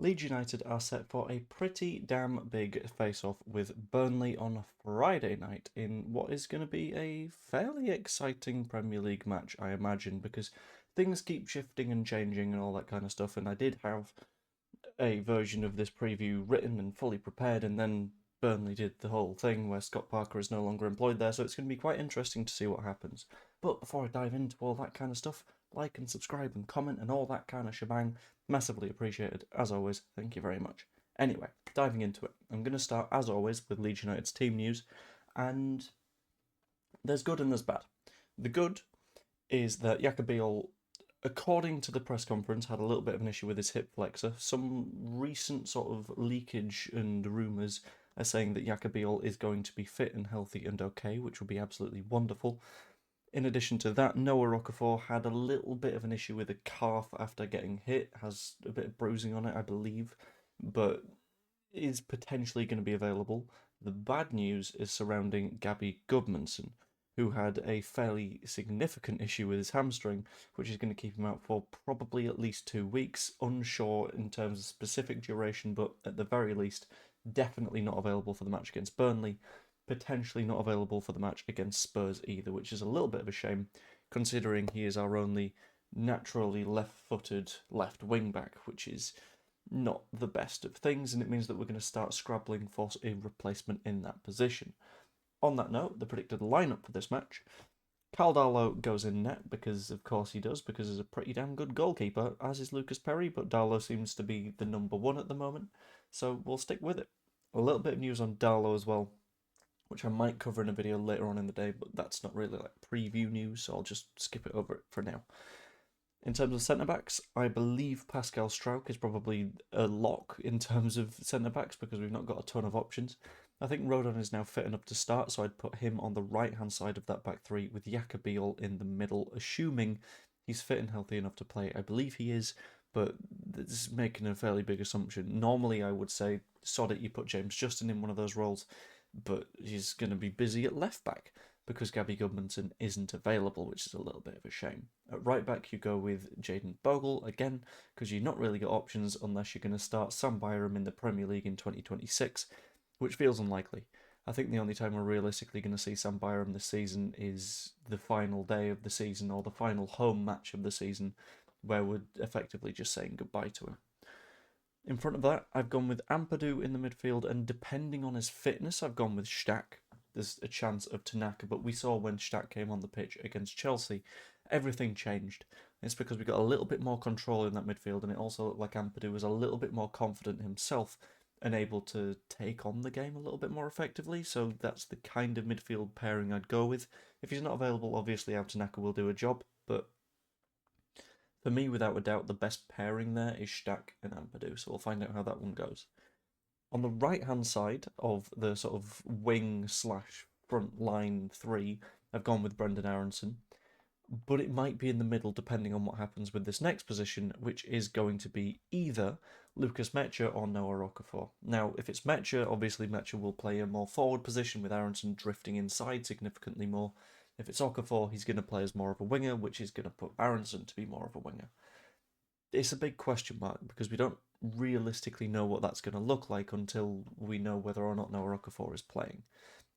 Leeds United are set for a pretty damn big face-off with Burnley on Friday night in what is going to be a fairly exciting Premier League match, I imagine, because things keep shifting and changing and all that kind of stuff. And I did have a version of this preview written and fully prepared, and then Burnley did the whole thing where Scott Parker is no longer employed there, so it's going to be quite interesting to see what happens. But before I dive into all that kind of stuff, like and subscribe and comment and all that kind of shebang, massively appreciated, as always, thank you very much. Anyway, diving into it, I'm going to start, as always, with Leeds United's team news, and there's good and there's bad. The good is that Jakobiol, according to the press conference, had a little bit of an issue with his hip flexor. Some recent sort of leakage and rumours are saying that Jakobiol is going to be fit and healthy and okay, which would be absolutely wonderful. In addition to that, Noah Rocafort had a little bit of an issue with a calf after getting hit, has a bit of bruising on it, I believe, but is potentially going to be available. The bad news is surrounding Gabby Gudmundsson, who had a fairly significant issue with his hamstring, which is going to keep him out for probably at least 2 weeks. Unsure in terms of specific duration, but at the very least, definitely not available for the match against Burnley. Potentially not available for the match against Spurs either, which is a little bit of a shame, considering he is our only naturally left footed left wing back, which is not the best of things, and it means that we're going to start scrabbling for a replacement in that position. On that note, the predicted lineup for this match: Cal Darlow goes in net because, of course, he does, because he's a pretty damn good goalkeeper, as is Lucas Perry, but Darlow seems to be the number one at the moment, so we'll stick with it. A little bit of news on Darlow as well, which I might cover in a video later on in the day, but that's not really like preview news, so I'll just skip it over it for now. In terms of centre backs, I believe Pascal Struijk is probably a lock in terms of centre backs because we've not got a ton of options. I think Rodon is now fit enough to start, so I'd put him on the right hand side of that back three with Jakobiol in the middle, assuming he's fit and healthy enough to play. I believe he is, but this is making a fairly big assumption. Normally, I would say, sod it, you put James Justin in one of those roles, but he's going to be busy at left back because Gabby Gudmundsson isn't available, which is a little bit of a shame. At right back, you go with Jaden Bogle again, because you've not really got options unless you're going to start Sam Byram in the Premier League in 2026, which feels unlikely. I think the only time we're realistically going to see Sam Byram this season is the final day of the season or the final home match of the season, where we're effectively just saying goodbye to him. In front of that, I've gone with Ampadu in the midfield, and depending on his fitness, I've gone with Stack. There's a chance of Tanaka, but we saw when Stack came on the pitch against Chelsea, everything changed. It's because we got a little bit more control in that midfield, and it also looked like Ampadu was a little bit more confident himself and able to take on the game a little bit more effectively. So that's the kind of midfield pairing I'd go with. If he's not available, obviously Tanaka will do a job, but for me, without a doubt, the best pairing there is Stack and Ampadu, so we'll find out how that one goes. On the right hand side of the sort of wing slash front line three, I've gone with Brendan Aronson, but it might be in the middle depending on what happens with this next position, which is going to be either Lucas Mecha or Noah Rocafort. Now, if it's Mecha, obviously Mecha will play a more forward position with Aronson drifting inside significantly more. If it's Okafor, he's going to play as more of a winger, which is going to put Aronson to be more of a winger. It's a big question mark because we don't realistically know what that's going to look like until we know whether or not Noah Okafor is playing.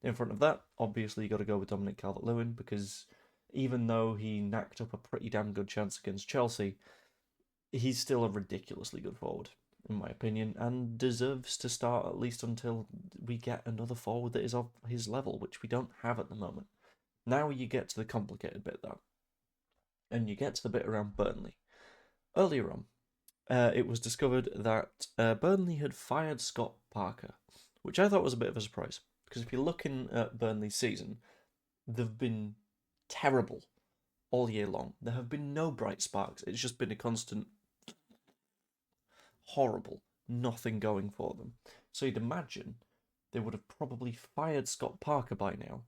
In front of that, obviously, you got to go with Dominic Calvert-Lewin because even though he knacked up a pretty damn good chance against Chelsea, he's still a ridiculously good forward, in my opinion, and deserves to start at least until we get another forward that is of his level, which we don't have at the moment. Now you get to the complicated bit, though, and you get to the bit around Burnley. Earlier on, it was discovered that Burnley had fired Scott Parker, which I thought was a bit of a surprise. Because if you're looking at Burnley's season, they've been terrible all year long. There have been no bright sparks. It's just been a constant horrible, nothing going for them. So you'd imagine they would have probably fired Scott Parker by now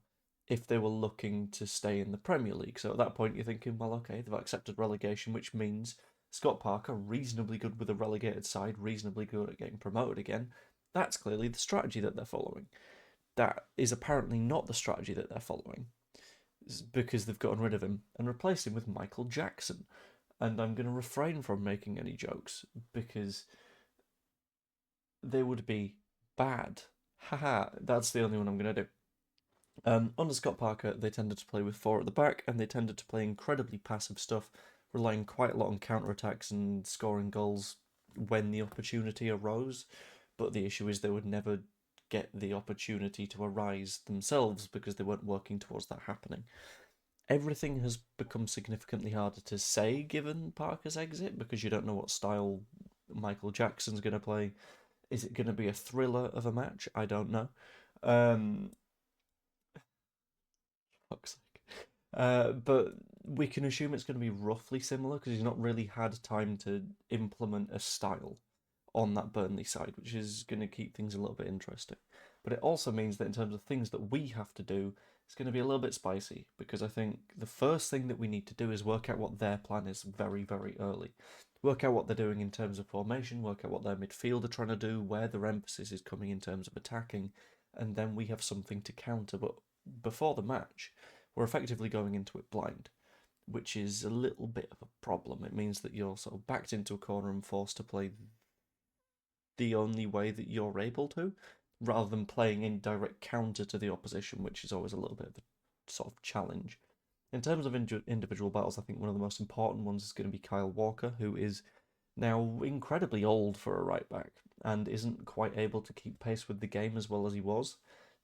if they were looking to stay in the Premier League. So at that point, you're thinking, well, okay, they've accepted relegation, which means Scott Parker, reasonably good with a relegated side, reasonably good at getting promoted again. That's clearly the strategy that they're following. That is apparently not the strategy that they're following because they've gotten rid of him and replaced him with Michael Jackson. And I'm going to refrain from making any jokes because they would be bad. Haha, that's the only one I'm going to do. Under Scott Parker, they tended to play with four at the back, and they tended to play incredibly passive stuff, relying quite a lot on counter-attacks and scoring goals when the opportunity arose. But the issue is they would never get the opportunity to arise themselves because they weren't working towards that happening. Everything has become significantly harder to say given Parker's exit because you don't know what style Michael Jackson's going to play. Is it going to be a thriller of a match? I don't know. Um, fuck's sake. But we can assume it's going to be roughly similar because he's not really had time to implement a style on that Burnley side, which is going to keep things a little bit interesting. But it also means that in terms of things that we have to do, it's going to be a little bit spicy because I think the first thing that we need to do is work out what their plan is very, very early. Work out what they're doing in terms of formation, work out what their midfield are trying to do, where their emphasis is coming in terms of attacking, and then we have something to counter. But before the match, we're effectively going into it blind, which is a little bit of a problem. It means that you're sort of backed into a corner and forced to play the only way that you're able to, rather than playing in direct counter to the opposition, which is always a little bit of a sort of challenge. In terms of individual battles, I think one of the most important ones is going to be Kyle Walker, who is now incredibly old for a right back and isn't quite able to keep pace with the game as well as he was.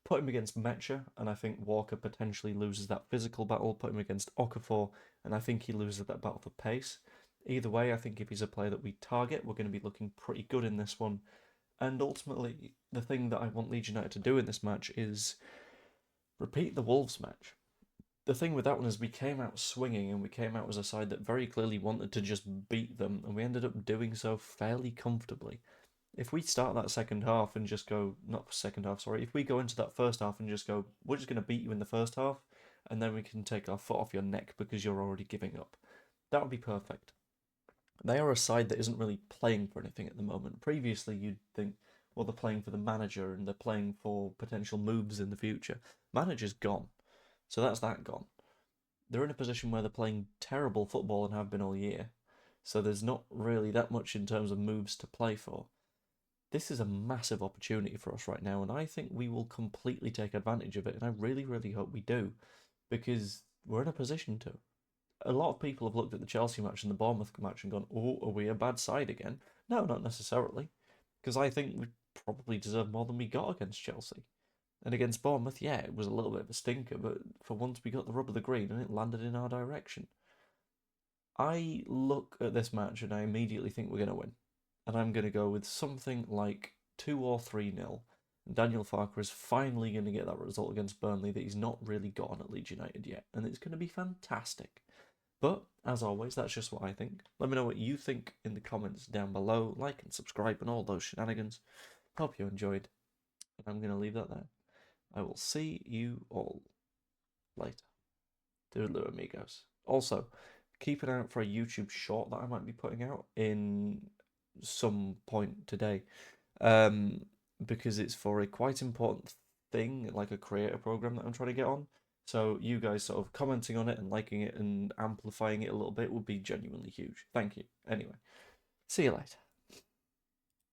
Put him against Mecha, and I think Walker potentially loses that physical battle. Put him against Okafor, and I think he loses that battle for pace. Either way, I think if he's a player that we target, we're going to be looking pretty good in this one. And ultimately, the thing that I want Leeds United to do in this match is repeat the Wolves match. The thing with that one is we came out swinging and we came out as a side that very clearly wanted to just beat them, and we ended up doing so fairly comfortably. If we start that second half and just go, not second half, sorry, if we go into that first half and just go, we're just going to beat you in the first half, and then we can take our foot off your neck because you're already giving up, that would be perfect. They are a side that isn't really playing for anything at the moment. Previously, you'd think, well, they're playing for the manager and they're playing for potential moves in the future. Manager's gone, so that's that gone. They're in a position where they're playing terrible football and have been all year, so there's not really that much in terms of moves to play for. This is a massive opportunity for us right now, and I think we will completely take advantage of it, and I really, really hope we do, because we're in a position to. A lot of people have looked at the Chelsea match and the Bournemouth match and gone, oh, are we a bad side again? No, not necessarily, because I think we probably deserve more than we got against Chelsea. And against Bournemouth, yeah, it was a little bit of a stinker, but for once we got the rub of the green and it landed in our direction. I look at this match and I immediately think we're going to win. And I'm going to go with something like 2 or 3-0. Daniel Farke is finally going to get that result against Burnley that he's not really got on at Leeds United yet. And it's going to be fantastic. But, as always, that's just what I think. Let me know what you think in the comments down below. Like and subscribe and all those shenanigans. Hope you enjoyed. And I'm going to leave that there. I will see you all later. Toodaloo, amigos. Also, keep an eye out for a YouTube short that I might be putting out in some point today. Because it's for a quite important thing, like a creator program that I'm trying to get on. So you guys sort of commenting on it and liking it and amplifying it a little bit would be genuinely huge. Thank you. Anyway, see you later.